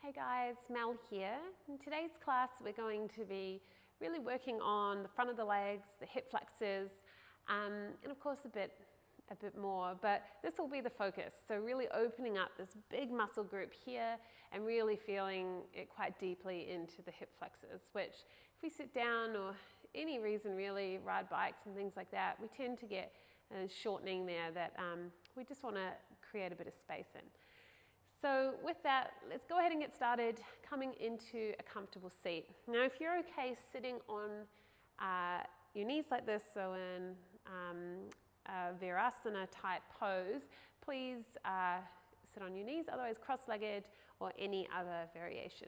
Hey guys, Mel here. In today's class we're going to be really working on the front of the legs, the hip flexors, and of course a bit more, but this will be the focus. So really opening up this big muscle group here and really feeling it quite deeply into the hip flexors, which if we sit down or any reason really, ride bikes and things like that, we tend to get a shortening there that we just want to create a bit of space in. So with that, let's go ahead and get started coming into a comfortable seat. Now if you're okay sitting on your knees like this, so in a Verasana type pose, please sit on your knees, otherwise cross-legged or any other variation.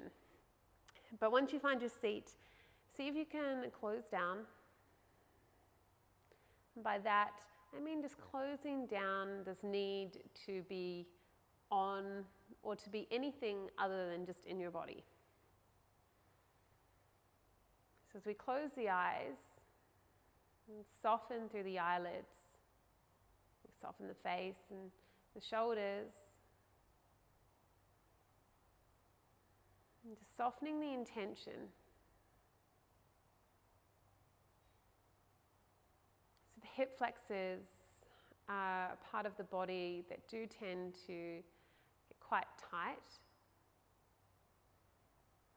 But once you find your seat, see if you can close down. And by that, I mean just closing down this need to be on or to be anything other than just in your body. So as we close the eyes and soften through the eyelids, we soften the face and the shoulders, and just softening the intention. So the hip flexors are a part of the body that do tend to get quite tight.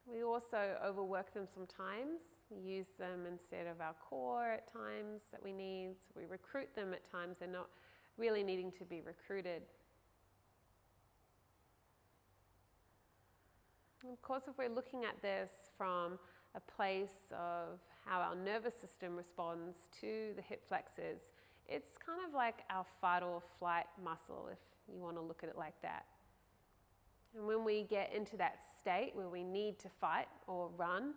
We also overwork them sometimes. We use them instead of our core at times that we need. So we recruit them at times. They're not really needing to be recruited. And of course, if we're looking at this from a place of how our nervous system responds to the hip flexors, it's kind of like our fight or flight muscle, if you want to look at it like that. And when we get into that state where we need to fight or run,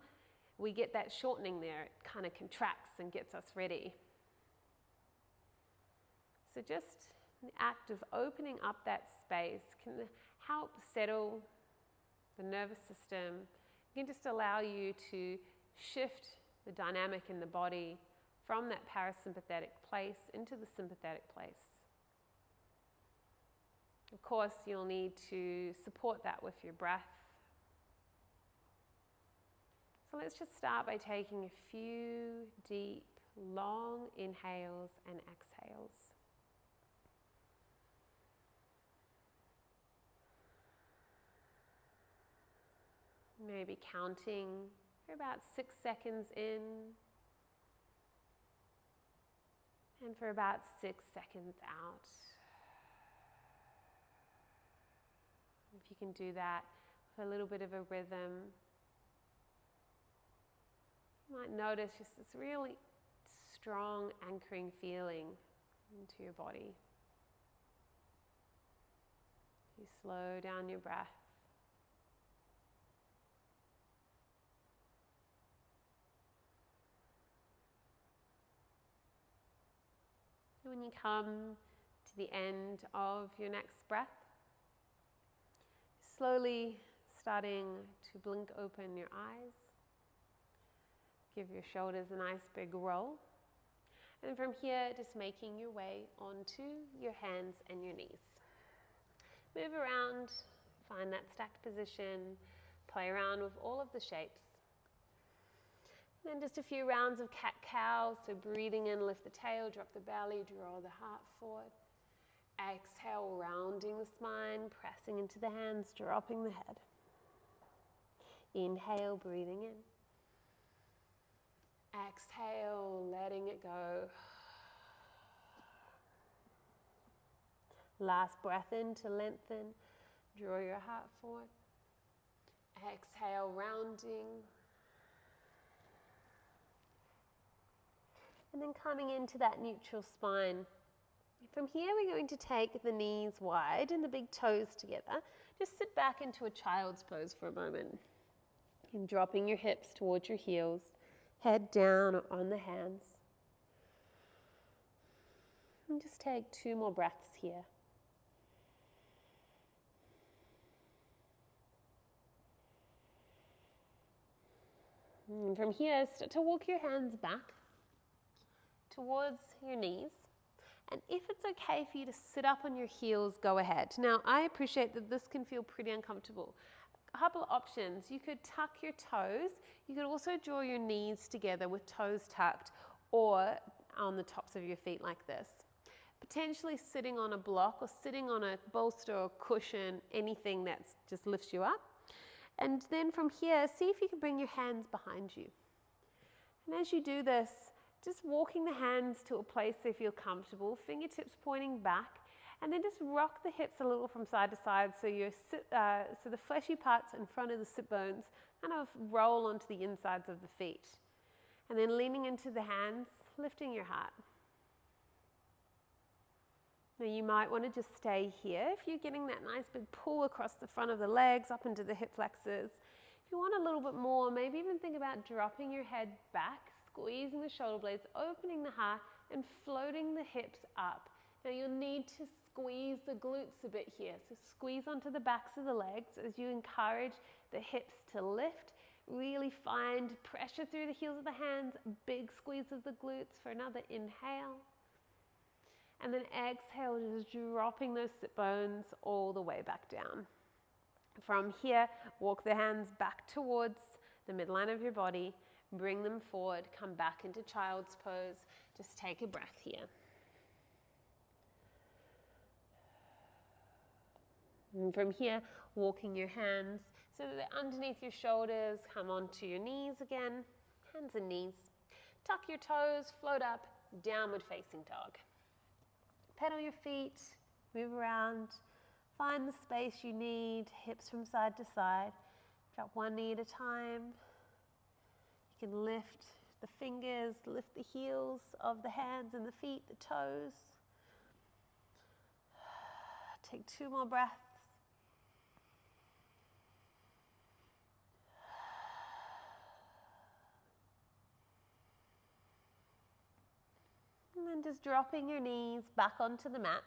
we get that shortening there. It kind of contracts and gets us ready. So just the act of opening up that space can help settle the nervous system. It can just allow you to shift the dynamic in the body from that parasympathetic place into the sympathetic place. Of course, you'll need to support that with your breath. So let's just start by taking a few deep, long inhales and exhales. Maybe counting for about 6 seconds in and for about 6 seconds out. If you can do that with a little bit of a rhythm, you might notice just this really strong anchoring feeling into your body. You slow down your breath. And when you come to the end of your next breath, slowly starting to blink open your eyes. Give your shoulders a nice big roll. And from here, just making your way onto your hands and your knees. Move around, find that stacked position, play around with all of the shapes. And then just a few rounds of cat-cow, so breathing in, lift the tail, drop the belly, draw the heart forward. Exhale, rounding the spine, pressing into the hands, dropping the head. Inhale, breathing in. Exhale, letting it go. Last breath in to lengthen, draw your heart forward. Exhale, rounding. And then coming into that neutral spine. From here, we're going to take the knees wide and the big toes together. Just sit back into a child's pose for a moment. And dropping your hips towards your heels, head down or on the hands. And just take 2 more breaths here. And from here, start to walk your hands back towards your knees. And if it's okay for you to sit up on your heels, go ahead. Now, I appreciate that this can feel pretty uncomfortable. a couple of options. You could tuck your toes. You could also draw your knees together with toes tucked or on the tops of your feet like this. Potentially sitting on a block or sitting on a bolster or cushion, anything that just lifts you up. And then from here, see if you can bring your hands behind you. And as you do this, just walking the hands to a place they feel comfortable, fingertips pointing back, and then just rock the hips a little from side to side so so the fleshy parts in front of the sit bones kind of roll onto the insides of the feet. And then leaning into the hands, lifting your heart. Now you might want to just stay here if you're getting that nice big pull across the front of the legs up into the hip flexors. If you want a little bit more, maybe even think about dropping your head back, squeezing the shoulder blades, opening the heart, and floating the hips up. Now you'll need to squeeze the glutes a bit here. So squeeze onto the backs of the legs as you encourage the hips to lift. Really find pressure through the heels of the hands, big squeeze of the glutes for another inhale. And then exhale, just dropping those sit bones all the way back down. From here, walk the hands back towards the midline of your body, bring them forward, come back into child's pose. Just take a breath here. And from here, walking your hands so that they're underneath your shoulders, come onto your knees again, hands and knees. Tuck your toes, float up, downward facing dog. Pedal your feet, move around, find the space you need, hips from side to side. Drop one knee at a time. You can lift the fingers, lift the heels of the hands and the feet, the toes. Take 2 more breaths. And then just dropping your knees back onto the mat.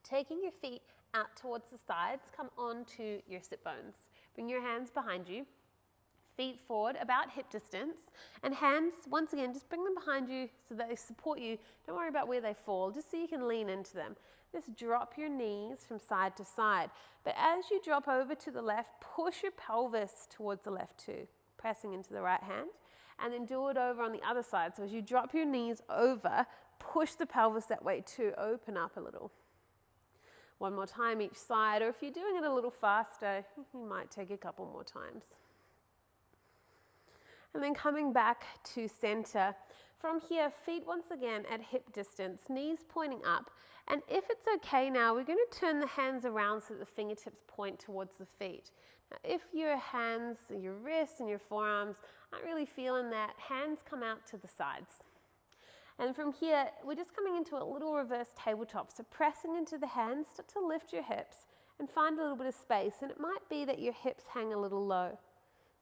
Taking your feet out towards the sides, come onto your sit bones. Bring your hands behind you, feet forward about hip distance, and hands, once again, just bring them behind you so that they support you. Don't worry about where they fall, just so you can lean into them. Just drop your knees from side to side. But as you drop over to the left, push your pelvis towards the left too, pressing into the right hand. And then do it over on the other side. So as you drop your knees over, push the pelvis that way too, open up a little. One more time each side, or if you're doing it a little faster, you might take a couple more times. And then coming back to center. From here, feet once again at hip distance, knees pointing up. And if it's okay now, we're going to turn the hands around so that the fingertips point towards the feet. Now, if your hands, your wrists and your forearms aren't really feeling that, hands come out to the sides. And from here, we're just coming into a little reverse tabletop. So pressing into the hands, start to lift your hips and find a little bit of space. And it might be that your hips hang a little low.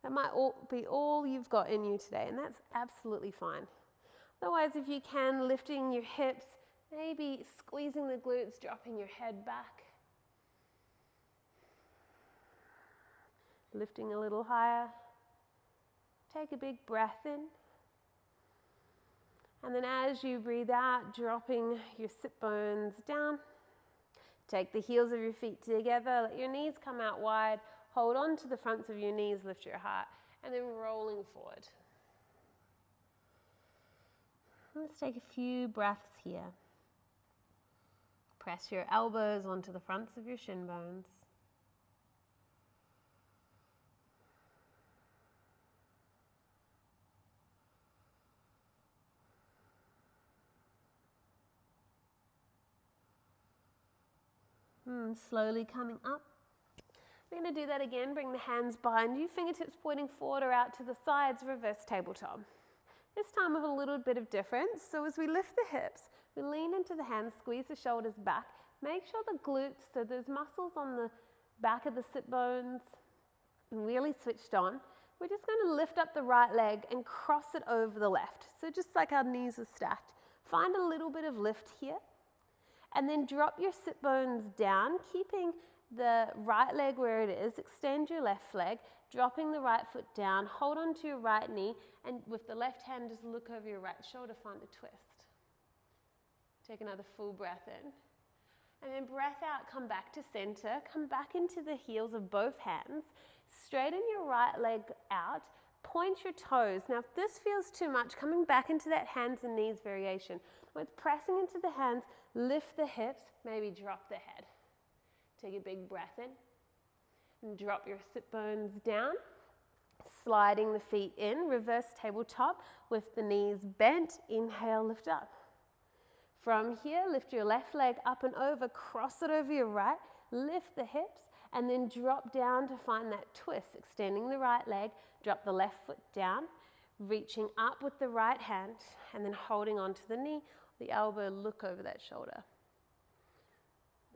That might be all you've got in you today, and that's absolutely fine. Otherwise, if you can, lifting your hips, maybe squeezing the glutes, dropping your head back. Lifting a little higher. Take a big breath in. And then as you breathe out, dropping your sit bones down. Take the heels of your feet together, let your knees come out wide. Hold on to the fronts of your knees, lift your heart, and then rolling forward. Let's take a few breaths here. Press your elbows onto the fronts of your shin bones. Slowly coming up. We're going to do that again. Bring the hands behind you, fingertips pointing forward or out to the sides, reverse tabletop. This time with a little bit of difference. So as we lift the hips, we lean into the hands, squeeze the shoulders back. Make sure the glutes, so those muscles on the back of the sit bones, really switched on. We're just going to lift up the right leg and cross it over the left. So just like our knees are stacked. Find a little bit of lift here. And then drop your sit bones down, keeping the right leg where it is. Extend your left leg, dropping the right foot down. Hold on to your right knee, and with the left hand, just look over your right shoulder, find a twist. Take another full breath in. And then breath out, come back to center, come back into the heels of both hands, straighten your right leg out, point your toes. Now if this feels too much, coming back into that hands and knees variation. With pressing into the hands, lift the hips, maybe drop the head. Take a big breath in and drop your sit bones down. Sliding the feet in, reverse tabletop with the knees bent. Inhale, lift up. From here, lift your left leg up and over, cross it over your right, lift the hips, and then drop down to find that twist, extending the right leg, drop the left foot down, reaching up with the right hand, and then holding onto the knee, the elbow, look over that shoulder.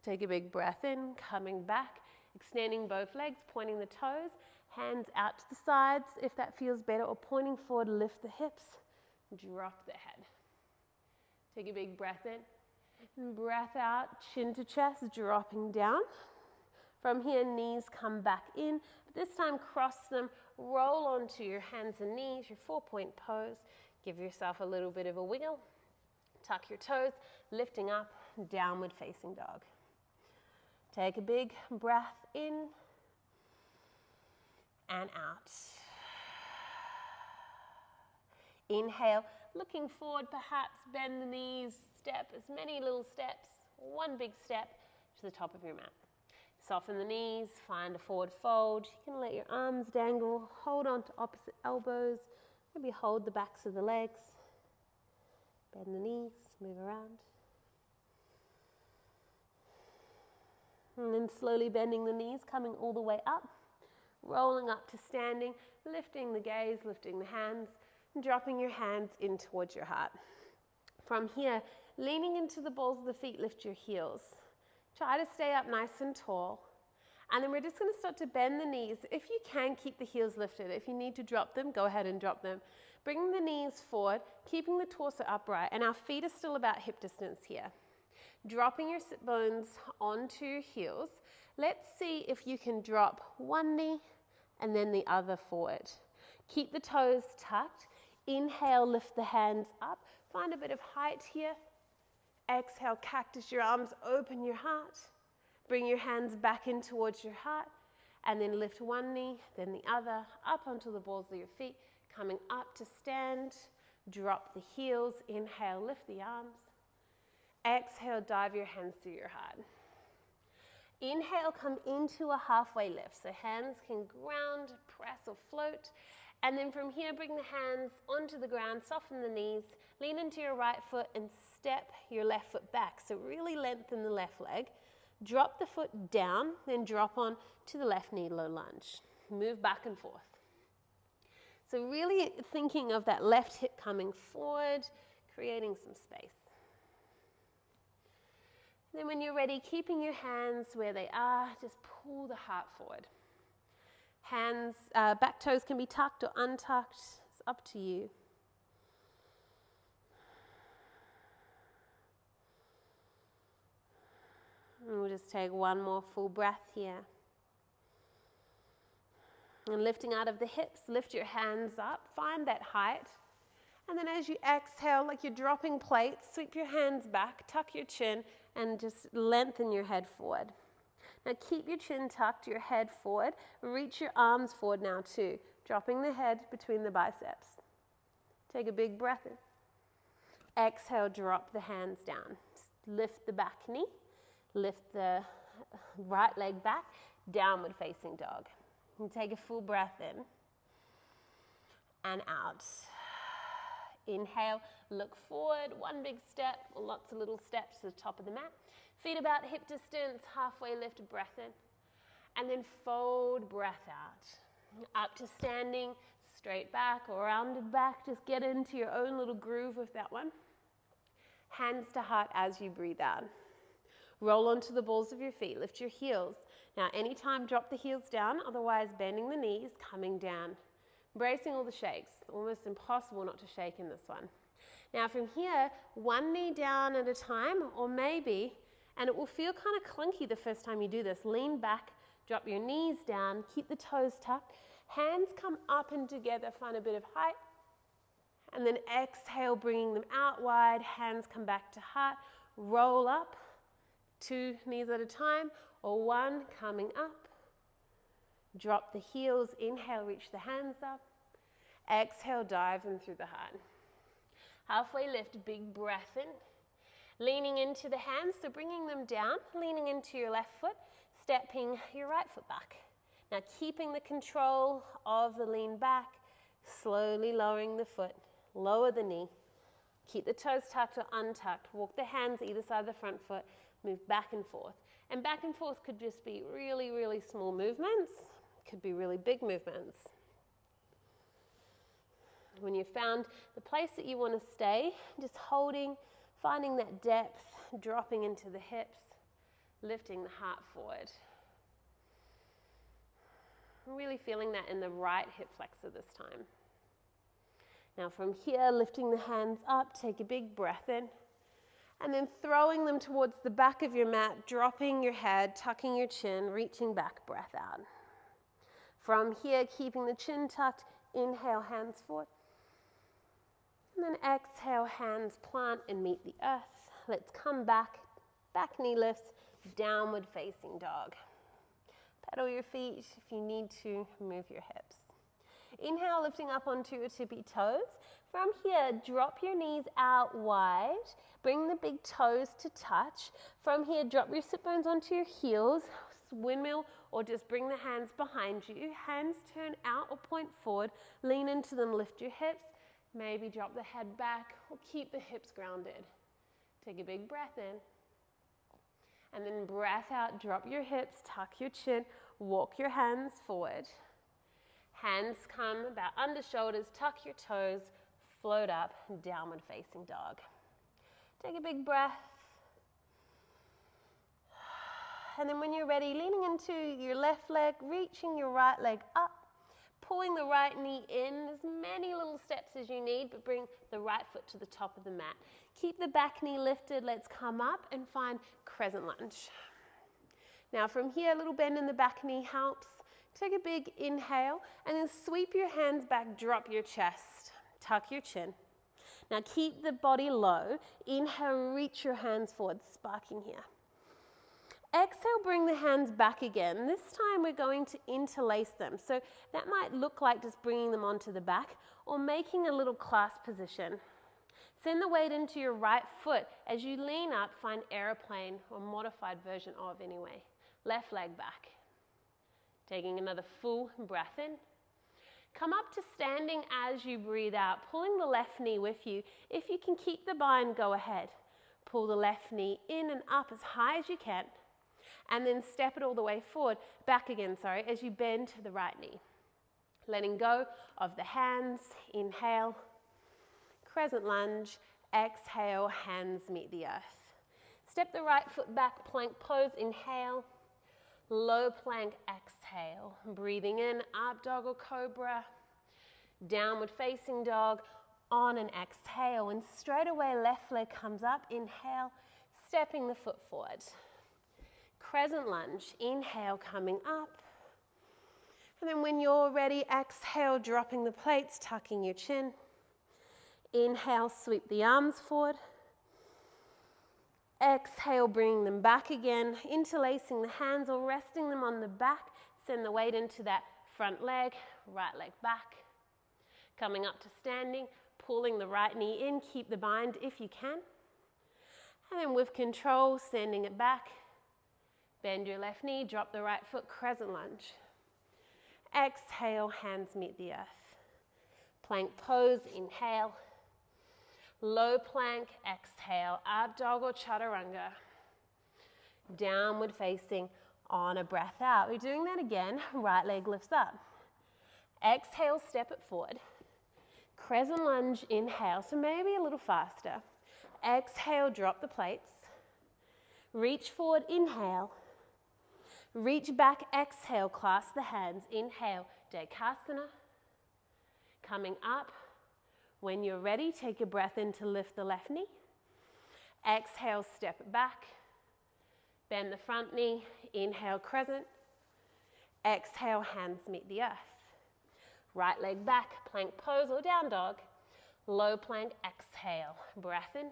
Take a big breath in, coming back, extending both legs, pointing the toes, hands out to the sides if that feels better, or pointing forward, lift the hips, drop the head. Take a big breath in, and breath out, chin to chest, dropping down. From here, knees come back in, but this time cross them, roll onto your hands and knees, your 4-point pose. Give yourself a little bit of a wiggle. Tuck your toes, lifting up, downward facing dog. Take a big breath in and out. Inhale, looking forward, perhaps bend the knees, step as many little steps, one big step to the top of your mat. Soften the knees, find a forward fold. You can let your arms dangle, hold on to opposite elbows, maybe hold the backs of the legs. Bend the knees, move around. And then slowly bending the knees, coming all the way up, rolling up to standing, lifting the gaze, lifting the hands, and dropping your hands in towards your heart. From here, leaning into the balls of the feet, lift your heels. Try to stay up nice and tall. And then we're just going to start to bend the knees. If you can, keep the heels lifted. If you need to drop them, go ahead and drop them. Bring the knees forward, keeping the torso upright, and our feet are still about hip distance here. Dropping your sit bones onto your heels. Let's see if you can drop one knee and then the other forward. Keep the toes tucked. Inhale, lift the hands up. Find a bit of height here. Exhale, cactus your arms, open your heart. Bring your hands back in towards your heart, and then lift one knee, then the other, up onto the balls of your feet, coming up to stand. Drop the heels. Inhale, lift the arms. Exhale, dive your hands through your heart. Inhale, come into a halfway lift, so hands can ground, press or float. And then from here, bring the hands onto the ground, soften the knees, lean into your right foot and step your left foot back. So really lengthen the left leg. Drop the foot down, then drop on to the left knee, low lunge. Move back and forth. So really thinking of that left hip coming forward, creating some space. Then when you're ready, keeping your hands where they are, just pull the heart forward. Hands, back toes can be tucked or untucked. It's up to you. And we'll just take one more full breath here. And lifting out of the hips, lift your hands up, find that height. And then as you exhale, like you're dropping plates, sweep your hands back, tuck your chin, and just lengthen your head forward. Now keep your chin tucked, your head forward. Reach your arms forward now too, dropping the head between the biceps. Take a big breath in. Exhale, drop the hands down. Lift the back knee, lift the right leg back, downward facing dog. And take a full breath in and out. Inhale, look forward, one big step, or lots of little steps to the top of the mat. Feet about hip distance, halfway lift, breath in. And then fold, breath out. Up to standing, straight back or rounded back. Just get into your own little groove with that one. Hands to heart as you breathe out. Roll onto the balls of your feet, lift your heels. Now anytime, drop the heels down, otherwise bending the knees, coming down. Embracing all the shakes. Almost impossible not to shake in this one. Now from here, one knee down at a time, or maybe, and it will feel kind of clunky the first time you do this, lean back, drop your knees down, keep the toes tucked, hands come up and together, find a bit of height, and then exhale, bringing them out wide, hands come back to heart, roll up, 2 knees at a time, or 1 coming up. Drop the heels, inhale, reach the hands up. Exhale, dive them through the heart. Halfway lift, big breath in. Leaning into the hands, so bringing them down, leaning into your left foot, stepping your right foot back. Now keeping the control of the lean back, slowly lowering the foot, lower the knee. Keep the toes tucked or untucked. Walk the hands either side of the front foot, move back and forth. And back and forth could just be really, really small movements. Could be really big movements. When you've found the place that you want to stay, just holding, finding that depth, dropping into the hips, lifting the heart forward. Really feeling that in the right hip flexor this time. Now from here, lifting the hands up, take a big breath in, and then throwing them towards the back of your mat, dropping your head, tucking your chin, reaching back, breath out. From here, keeping the chin tucked, inhale, hands forward. And then exhale, hands plant and meet the earth. Let's come back, back knee lifts, downward facing dog. Pedal your feet if you need to, move your hips. Inhale, lifting up onto your tippy toes. From here, drop your knees out wide. Bring the big toes to touch. From here, drop your sit bones onto your heels. Windmill, or just bring the hands behind you. Hands turn out or point forward. Lean into them, lift your hips. Maybe drop the head back or keep the hips grounded. Take a big breath in. And then breath out, drop your hips, tuck your chin, walk your hands forward. Hands come about under shoulders, tuck your toes, float up, downward facing dog. Take a big breath. And then when you're ready, leaning into your left leg, reaching your right leg up, pulling the right knee in, as many little steps as you need, but bring the right foot to the top of the mat. Keep the back knee lifted. Let's come up and find Crescent Lunge. Now from here, a little bend in the back knee helps. Take a big inhale and then sweep your hands back, drop your chest, tuck your chin. Now keep the body low. Inhale, reach your hands forward, sparking here. Exhale, bring the hands back again. This time we're going to interlace them. So that might look like just bringing them onto the back or making a little clasp position. Send the weight into your right foot. As you lean up, find airplane or modified version of anyway. Left leg back. Taking another full breath in. Come up to standing as you breathe out, pulling the left knee with you. If you can keep the bind, go ahead. Pull the left knee in and up as high as you can. And then step it all the way forward, back again, as you bend to the right knee. Letting go of the hands, inhale, Crescent Lunge, exhale, hands meet the earth. Step the right foot back, plank pose, inhale, low plank, exhale. Breathing in, up dog or cobra, downward facing dog, on an exhale, and straight away left leg comes up, inhale, stepping the foot forward. Crescent Lunge, inhale, coming up. And then when you're ready, exhale, dropping the plates, tucking your chin. Inhale, sweep the arms forward. Exhale, bringing them back again, interlacing the hands or resting them on the back. Send the weight into that front leg, right leg back. Coming up to standing, pulling the right knee in, keep the bind if you can. And then with control, sending it back. Bend your left knee, drop the right foot, Crescent Lunge. Exhale, hands meet the earth. Plank pose, inhale. Low plank, exhale, up dog or chaturanga. Downward facing, on a breath out. We're doing that again, right leg lifts up. Exhale, step it forward. Crescent Lunge, inhale, so maybe a little faster. Exhale, drop the plates. Reach forward, inhale. Reach back, exhale, clasp the hands. Inhale, Dekasana. Coming up. When you're ready, take a breath in to lift the left knee. Exhale, step it back. Bend the front knee. Inhale, crescent. Exhale, hands meet the earth. Right leg back, plank pose or down dog. Low plank, exhale. Breath in.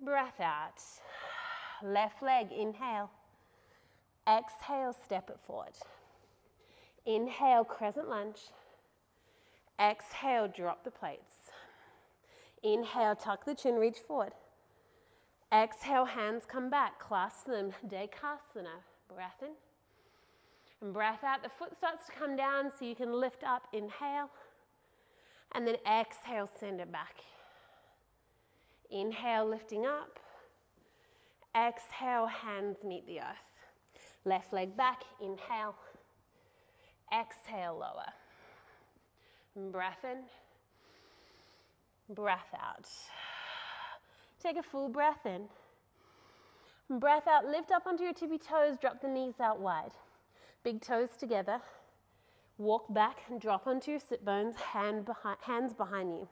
Breath out. Left leg, inhale. Exhale, step it forward. Inhale, crescent lunge. Exhale, drop the plates. Inhale, tuck the chin, reach forward. Exhale, hands come back, clasp them, Dekasana. Breath in. And breath out. The foot starts to come down so you can lift up, inhale. And then exhale, send it back. Inhale, lifting up. Exhale, hands meet the earth. Left leg back, inhale. Exhale, lower. Breath in. Breath out. Take a full breath in. Breath out, lift up onto your tippy toes, drop the knees out wide. Big toes together. Walk back and drop onto your sit bones, hands behind you.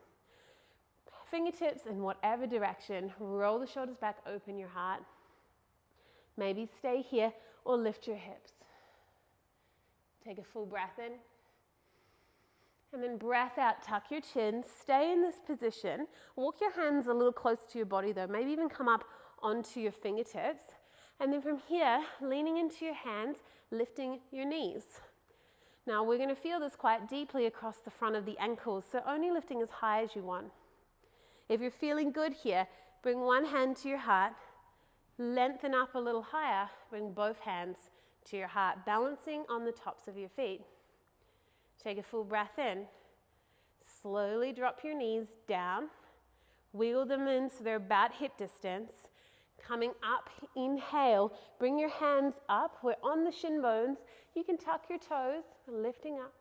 Fingertips in whatever direction. Roll the shoulders back, open your heart. Maybe stay here or lift your hips. Take a full breath in. And then breath out, tuck your chin, stay in this position. Walk your hands a little closer to your body though, maybe even come up onto your fingertips. And then from here, leaning into your hands, lifting your knees. Now we're going to feel this quite deeply across the front of the ankles, so only lifting as high as you want. If you're feeling good here, bring one hand to your heart, lengthen up a little higher, bring both hands to your heart, balancing on the tops of your feet. Take a full breath in. Slowly drop your knees down. Wiggle them in so they're about hip distance. Coming up, inhale. Bring your hands up. We're on the shin bones. You can tuck your toes, lifting up.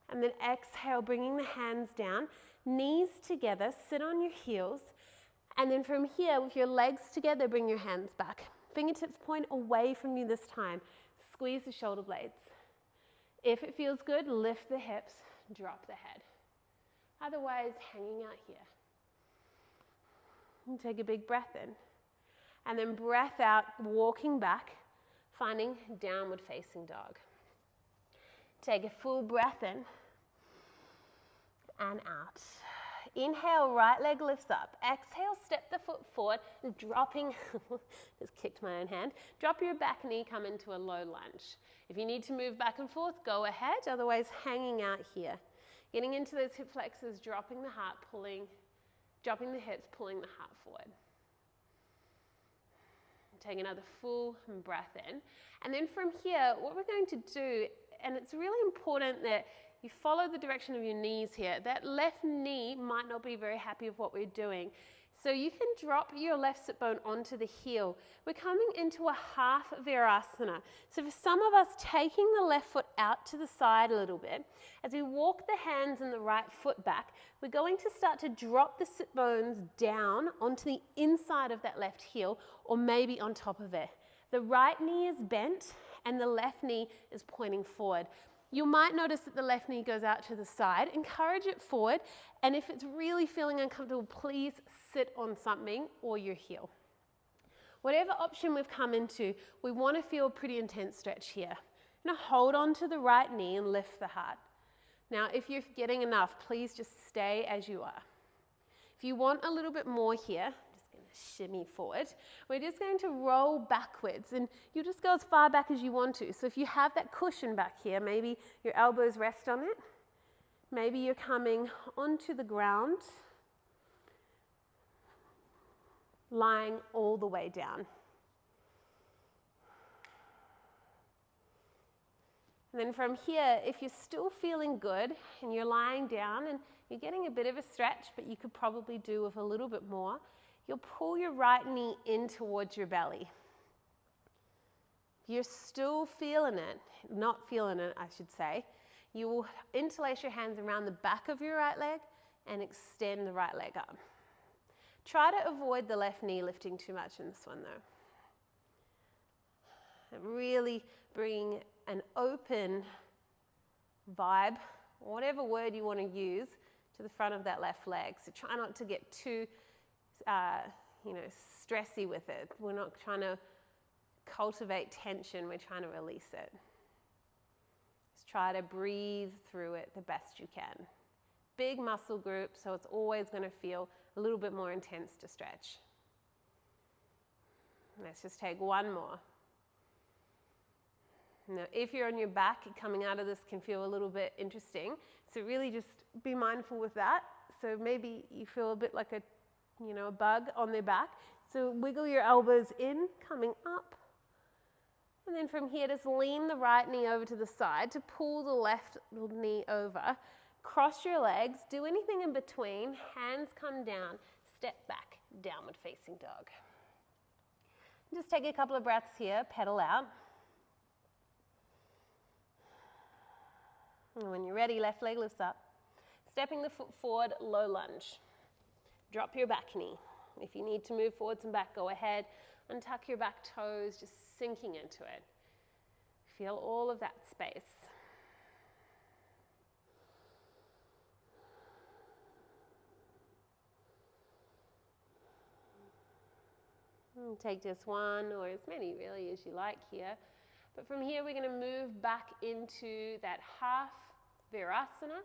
And then exhale, bringing the hands down. Knees together, sit on your heels. And then from here, with your legs together, bring your hands back. Fingertips point away from you this time. Squeeze the shoulder blades. If it feels good, lift the hips, drop the head. Otherwise, hanging out here. And take a big breath in. And then breath out, walking back, finding downward facing dog. Take a full breath in and out. Inhale, right leg lifts up. Exhale, step the foot forward, dropping, just kicked my own hand. Drop your back knee, come into a low lunge. If you need to move back and forth, go ahead, otherwise hanging out here. Getting into those hip flexors, dropping the heart, dropping the hips, pulling the heart forward. Take another full breath in. And then from here, what we're going to do, and it's really important that you follow the direction of your knees here. That left knee might not be very happy with what we're doing. So you can drop your left sit bone onto the heel. We're coming into a half Verasana. So for some of us, taking the left foot out to the side a little bit, as we walk the hands and the right foot back, we're going to start to drop the sit bones down onto the inside of that left heel, or maybe on top of it. The right knee is bent and the left knee is pointing forward. You might notice that the left knee goes out to the side. Encourage it forward, and if it's really feeling uncomfortable, please sit on something or your heel. Whatever option we've come into, we want to feel a pretty intense stretch here. Now hold on to the right knee and lift the heart. Now if you're getting enough, please just stay as you are. If you want a little bit more here, shimmy forward. We're just going to roll backwards, and you just go as far back as you want to. So if you have that cushion back here, maybe your elbows rest on it. Maybe you're coming onto the ground, lying all the way down. And then from here, if you're still feeling good and you're lying down and you're getting a bit of a stretch, but you could probably do with a little bit more, you'll pull your right knee in towards your belly. If you're still feeling it, not feeling it, I should say, you will interlace your hands around the back of your right leg and extend the right leg up. Try to avoid the left knee lifting too much in this one though. And really bring an open vibe, whatever word you want to use, to the front of that left leg. So try not to get too stressy with it. We're not trying to cultivate tension, we're trying to release it. Just try to breathe through it the best you can. Big muscle group, so it's always going to feel a little bit more intense to stretch. Let's just take one more. Now, if you're on your back, coming out of this can feel a little bit interesting. So really just be mindful with that. So maybe you feel a bit like a bug on their back. So wiggle your elbows in, coming up. And then from here, just lean the right knee over to the side to pull the left knee over. Cross your legs, do anything in between, hands come down, step back, downward facing dog. Just take a couple of breaths here, pedal out. And when you're ready, left leg lifts up. Stepping the foot forward, low lunge. Drop your back knee. If you need to move forwards and back, go ahead. Untuck your back toes, just sinking into it. Feel all of that space. And take just one or as many really as you like here. But from here, we're going to move back into that half Verasana.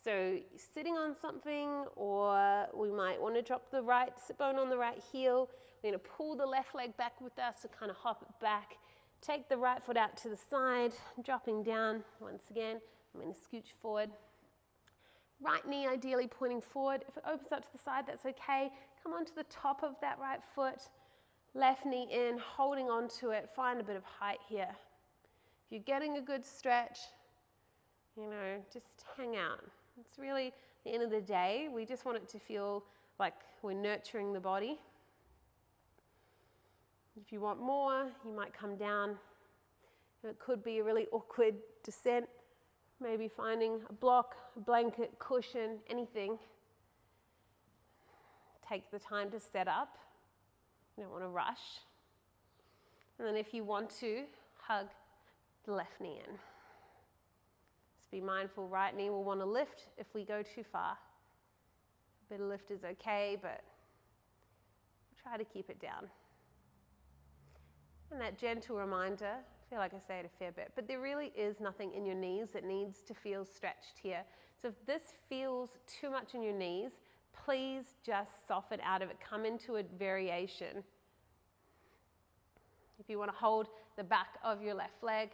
So sitting on something, or we might want to drop the right sit bone on the right heel. We're going to pull the left leg back with us to kind of hop it back. Take the right foot out to the side, dropping down. Once again, I'm going to scooch forward. Right knee ideally pointing forward. If it opens up to the side, that's okay. Come onto the top of that right foot. Left knee in, holding on to it. Find a bit of height here. If you're getting a good stretch, just hang out. It's really the end of the day. We just want it to feel like we're nurturing the body. If you want more, you might come down. It could be a really awkward descent. Maybe finding a block, a blanket, cushion, anything. Take the time to set up. You don't want to rush. And then if you want to, hug the left knee in. Just be mindful, right knee will want to lift if we go too far. A bit of lift is okay, but try to keep it down. And that gentle reminder, I feel like I say it a fair bit, but there really is nothing in your knees that needs to feel stretched here. So if this feels too much in your knees, please just soften out of it. Come into a variation. If you want to hold the back of your left leg,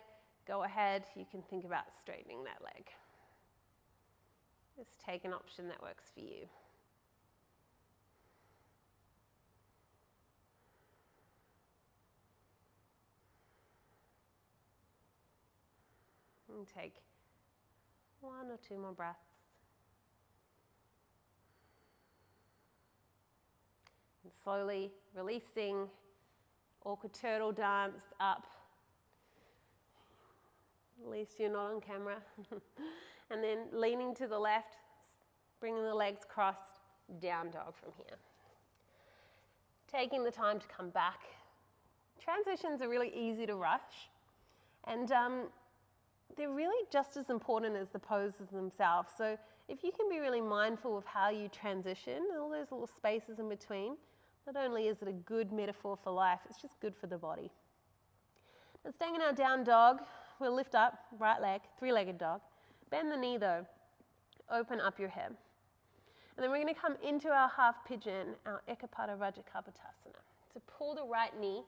go ahead. You can think about straightening that leg. Just take an option that works for you. And take one or two more breaths. And slowly releasing, awkward turtle dance up. At least you're not on camera. And then leaning to the left, bringing the legs crossed, down dog from here. Taking the time to come back. Transitions are really easy to rush. And they're really just as important as the poses themselves. So if you can be really mindful of how you transition, all those little spaces in between, not only is it a good metaphor for life, it's just good for the body. Now staying in our down dog, we'll lift up, right leg, three-legged dog. Bend the knee though, open up your hip. And then we're going to come into our half pigeon, our Ekapada Rajakapotasana. So pull the right knee,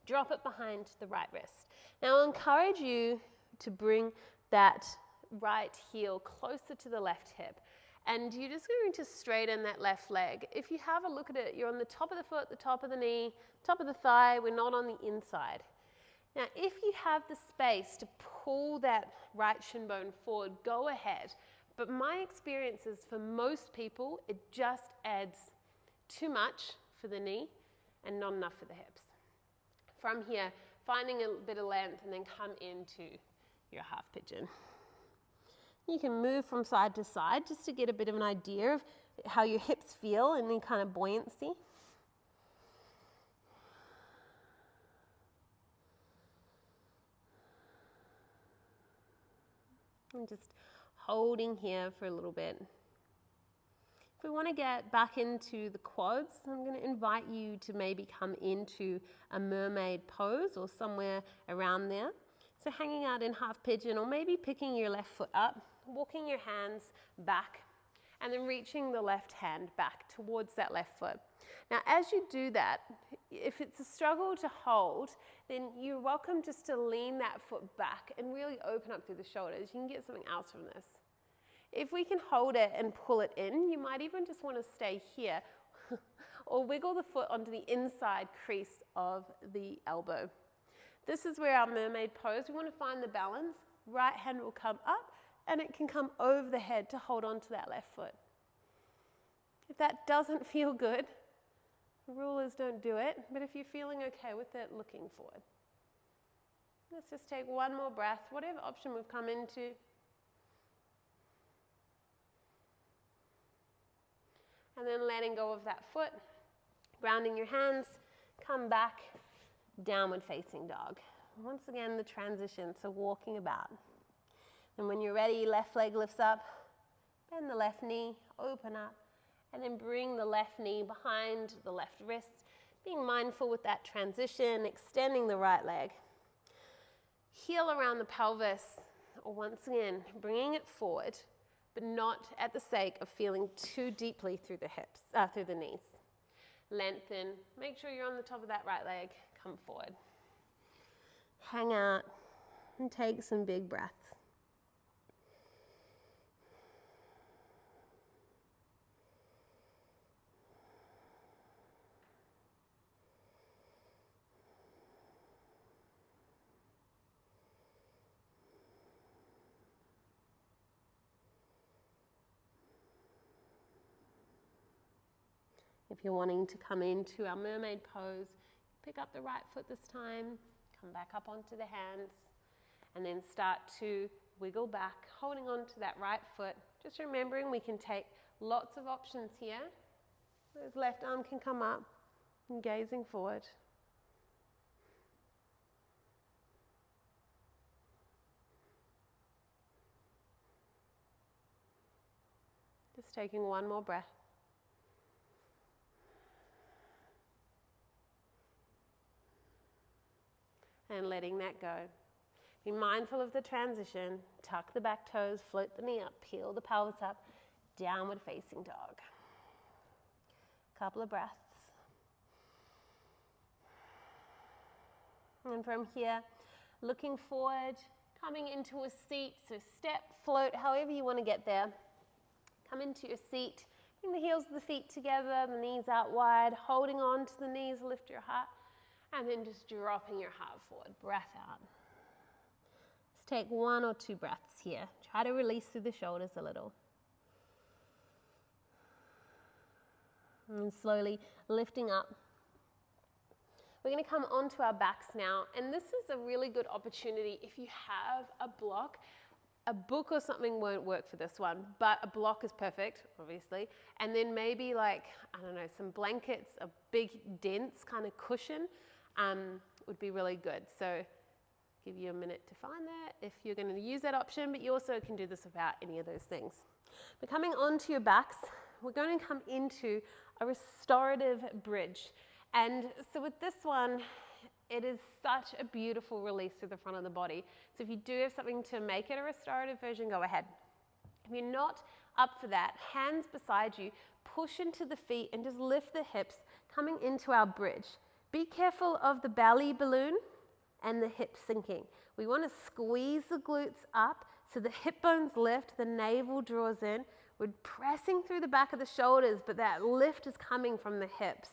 drop it behind the right wrist. Now I'll encourage you to bring that right heel closer to the left hip. And you're just going to straighten that left leg. If you have a look at it, you're on the top of the foot, the top of the knee, top of the thigh. We're not on the inside. Now, if you have the space to pull that right shin bone forward, go ahead. But my experience is for most people, it just adds too much for the knee and not enough for the hips. From here, finding a bit of length and then come into your half pigeon. You can move from side to side just to get a bit of an idea of how your hips feel and any kind of buoyancy. And just holding here for a little bit. If we want to get back into the quads, I'm going to invite you to maybe come into a mermaid pose or somewhere around there. So hanging out in half pigeon or maybe picking your left foot up, walking your hands back and then reaching the left hand back towards that left foot. Now, as you do that, if it's a struggle to hold, then you're welcome just to lean that foot back and really open up through the shoulders. You can get something else from this. If we can hold it and pull it in, you might even just want to stay here or wiggle the foot onto the inside crease of the elbow. This is where our mermaid pose, we want to find the balance. Right hand will come up and it can come over the head to hold on to that left foot. If that doesn't feel good, the rule is don't do it, but if you're feeling okay with it, looking forward. Let's just take one more breath, whatever option we've come into. And then letting go of that foot, grounding your hands, come back, downward facing dog. Once again, the transition, so walking about. And when you're ready, left leg lifts up, bend the left knee, open up, and then bring the left knee behind the left wrist, being mindful with that transition, extending the right leg. Heel around the pelvis, or once again, bringing it forward, but not at the sake of feeling too deeply through the hips, through the knees. Lengthen, make sure you're on the top of that right leg, come forward. Hang out and take some big breaths. If you're wanting to come into our mermaid pose, pick up the right foot this time, come back up onto the hands, and then start to wiggle back, holding on to that right foot. Just remembering we can take lots of options here. This left arm can come up and gazing forward. Just taking one more breath. And letting that go. Be mindful of the transition. Tuck the back toes, float the knee up, peel the pelvis up, downward facing dog. Couple of breaths. And from here, looking forward, coming into a seat. So step, float, however you want to get there. Come into your seat. Bring the heels of the feet together, the knees out wide, holding on to the knees, lift your heart. And then just dropping your heart forward, breath out. Let's take 1 or 2 breaths here. Try to release through the shoulders a little. And slowly lifting up. We're going to come onto our backs now. And this is a really good opportunity if you have a block. A book or something won't work for this one, but a block is perfect, obviously. And then maybe like, I don't know, some blankets, a big dense kind of cushion. Would be really good. So give you a minute to find that if you're going to use that option, but you also can do this without any of those things. But coming onto your backs, we're going to come into a restorative bridge. And so with this one, it is such a beautiful release through the front of the body. So if you do have something to make it a restorative version, go ahead. If you're not up for that, hands beside you, push into the feet and just lift the hips, coming into our bridge. Be careful of the belly balloon and the hips sinking. We want to squeeze the glutes up so the hip bones lift, the navel draws in. We're pressing through the back of the shoulders, but that lift is coming from the hips.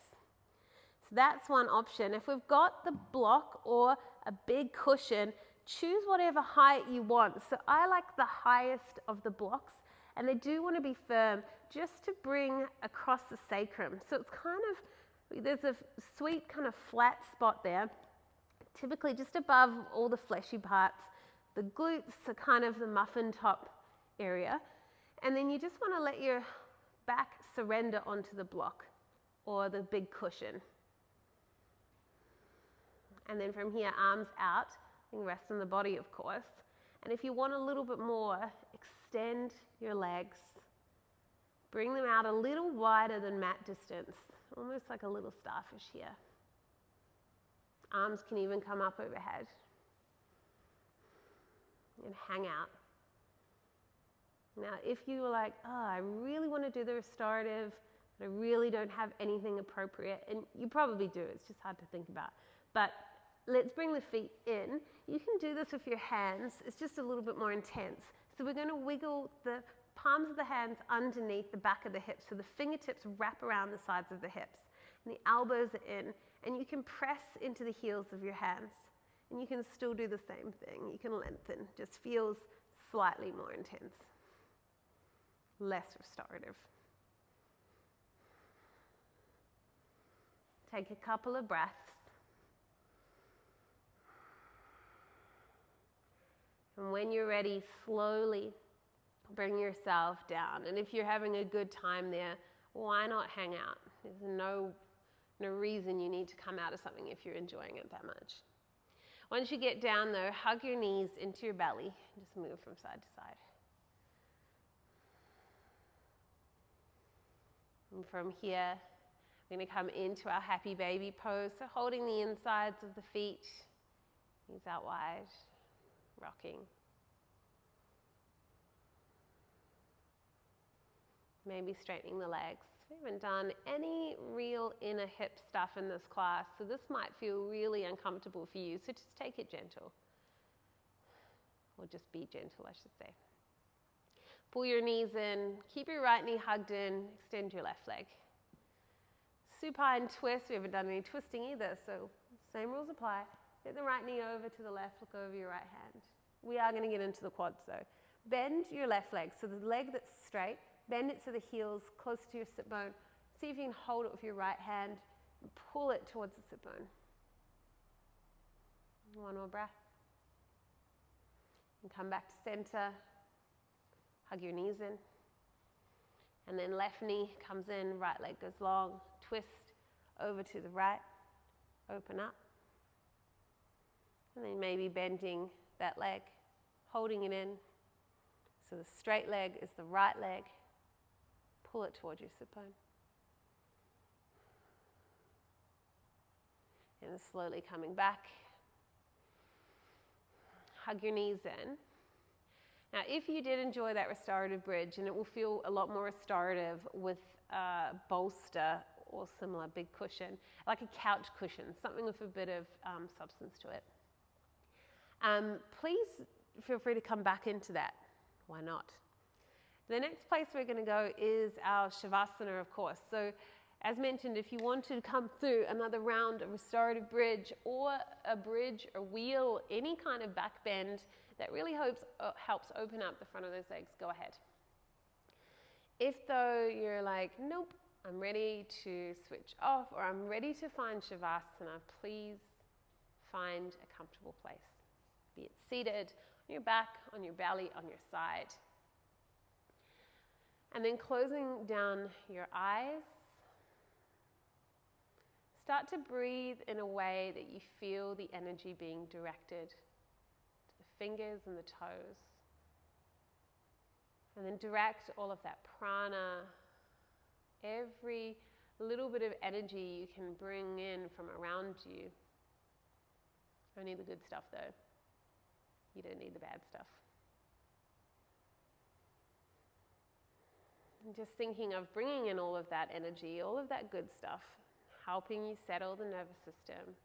So that's one option. If we've got the block or a big cushion, choose whatever height you want. So I like the highest of the blocks, and they do want to be firm just to bring across the sacrum. So it's kind of, there's a sweet kind of flat spot there, typically just above all the fleshy parts. The glutes are kind of the muffin top area. And then you just want to let your back surrender onto the block or the big cushion. And then from here, arms out, and rest on the body, of course. And if you want a little bit more, extend your legs. Bring them out a little wider than mat distance, almost like a little starfish here. Arms can even come up overhead. And hang out. Now, if you were like, oh, I really want to do the restorative, but I really don't have anything appropriate, and you probably do, it's just hard to think about. But let's bring the feet in. You can do this with your hands, it's just a little bit more intense. So we're going to wiggle the palms of the hands underneath the back of the hips, so the fingertips wrap around the sides of the hips, and the elbows are in, and you can press into the heels of your hands, and you can still do the same thing. You can lengthen, just feels slightly more intense, less restorative. Take a couple of breaths. And when you're ready, slowly bring yourself down. And if you're having a good time there, why not hang out? There's no reason you need to come out of something if you're enjoying it that much. Once you get down though, hug your knees into your belly. Just move from side to side. And from here, we're going to come into our happy baby pose. So holding the insides of the feet, knees out wide, rocking. Maybe straightening the legs. We haven't done any real inner hip stuff in this class, so this might feel really uncomfortable for you, so just take it gentle. Or just be gentle, I should say. Pull your knees in, keep your right knee hugged in, extend your left leg. Supine twist, we haven't done any twisting either, so same rules apply. Get the right knee over to the left, look over your right hand. We are going to get into the quads though. Bend your left leg, so the leg that's straight, bend it to the heels, close to your sit bone. See if you can hold it with your right hand and pull it towards the sit bone. One more breath. And come back to center. Hug your knees in. And then left knee comes in, right leg goes long, twist over to the right, open up. And then maybe bending that leg, holding it in. So the straight leg is the right leg. Pull it towards your sit bone. And then slowly coming back. Hug your knees in. Now, if you did enjoy that restorative bridge, and it will feel a lot more restorative with a bolster or similar big cushion, like a couch cushion, something with a bit of substance to it. Please feel free to come back into that. Why not? The next place we're going to go is our Shavasana, of course. So, as mentioned, if you want to come through another round of restorative bridge or a bridge, a wheel, any kind of back bend that really helps open up the front of those legs, go ahead. If though you're like, nope, I'm ready to switch off or I'm ready to find Shavasana, please find a comfortable place. Be it seated, on your back, on your belly, on your side. And then closing down your eyes, start to breathe in a way that you feel the energy being directed to the fingers and the toes. And then direct all of that prana, every little bit of energy you can bring in from around you. Only the good stuff though. You don't need the bad stuff. And just thinking of bringing in all of that energy, all of that good stuff, helping you settle the nervous system.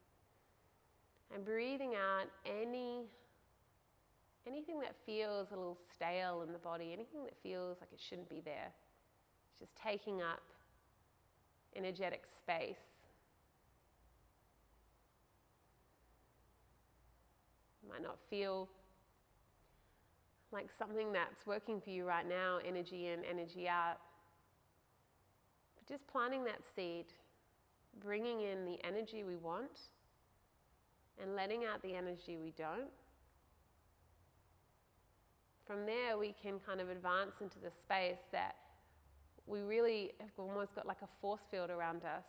And breathing out anything that feels a little stale in the body, anything that feels like it shouldn't be there. It's just taking up energetic space. It might not feel like something that's working for you right now, energy in, energy out. But just planting that seed, bringing in the energy we want and letting out the energy we don't. From there, we can kind of advance into the space that we really have almost got like a force field around us.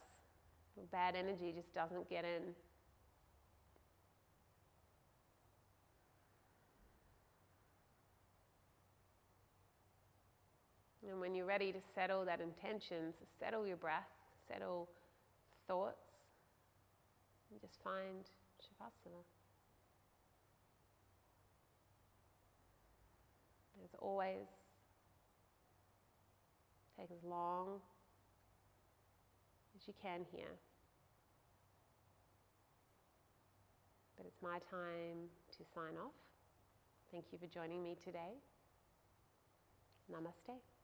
Bad energy just doesn't get in. And when you're ready to settle that intention, so settle your breath, settle thoughts, and just find Shavasana. As always, Take as long as you can here. But it's my time to sign off. Thank you for joining me today. Namaste.